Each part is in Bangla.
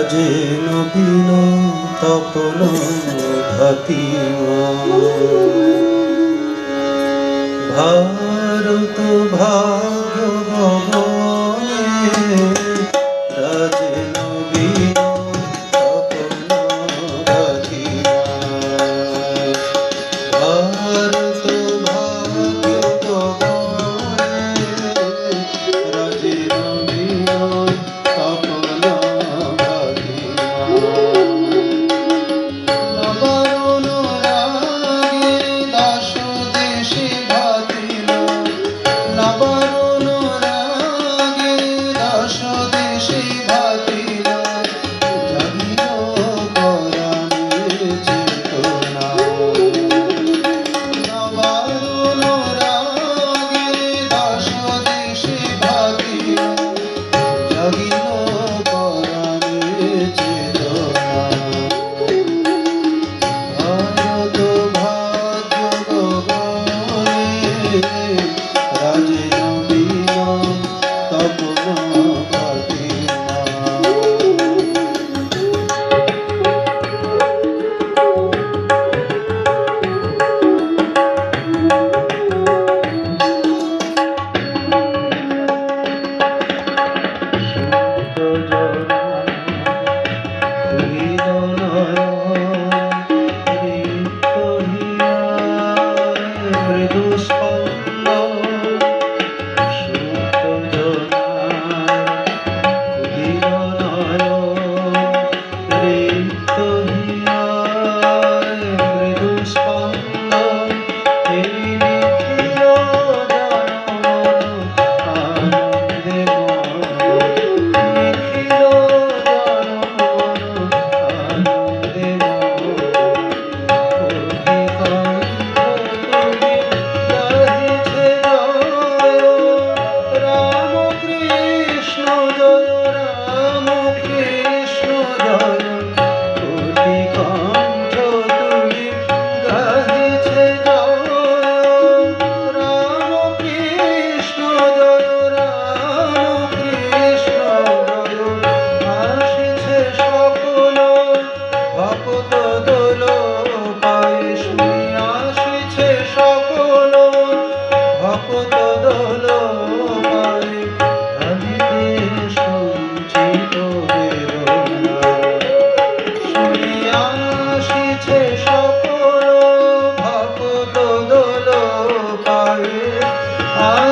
রাজে নবীন তপন ভাতিমা ভারত ভাগ্য ভবনে রাজে নবীন তপন ভাতিমা ভারত ভাগ্য ভবনে রাজে নবীন তপন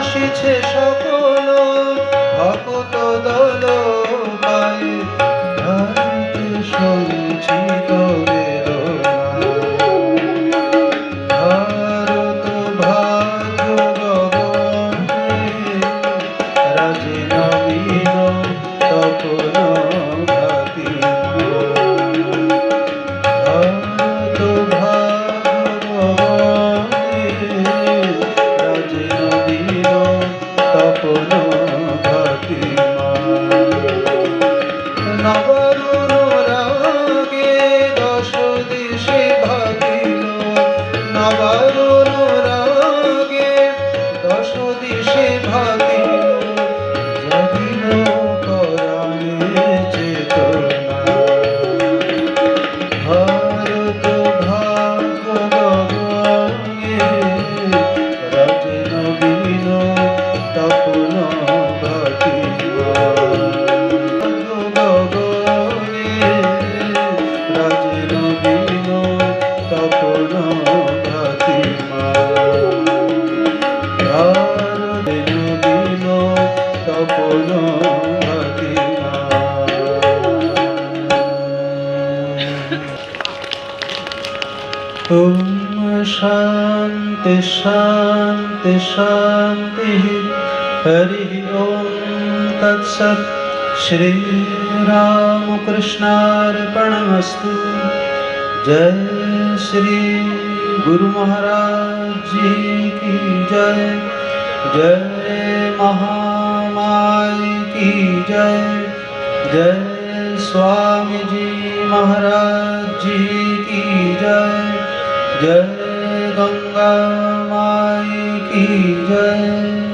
আসিছে সকল ভক্ত দল পায়ে ধরিতে সঞ্চিত বেদনা ভারত ভাগ্য গগনে রাজে নবীন তপন ভাতিমা ভারত ভাগ্য গগনে রাজে নবীন তপন ভাতিমা নবরুণ রাগে দশ দিশে ভাগিল নবরুণ রাগে দশ দিশে ভাগিল জাগিল পরাণে চেতনা ভারত ভাগ্য গগনে রাজে নবীন তপন ভাতিমা রাজে নবীন তপন ভাতিমা রাজে নবীন তপন ভাতিমা। ওম শান্তি শান্তি শান্তি হরি ওম তৎসৎ श्री राम कृष्णार्पणमस्तु। जय श्री गुरु महाराज जी की जय। जय महामाई की जय। जय स्वामी जी महाराज जी की जय। जय गंगा माई की जय।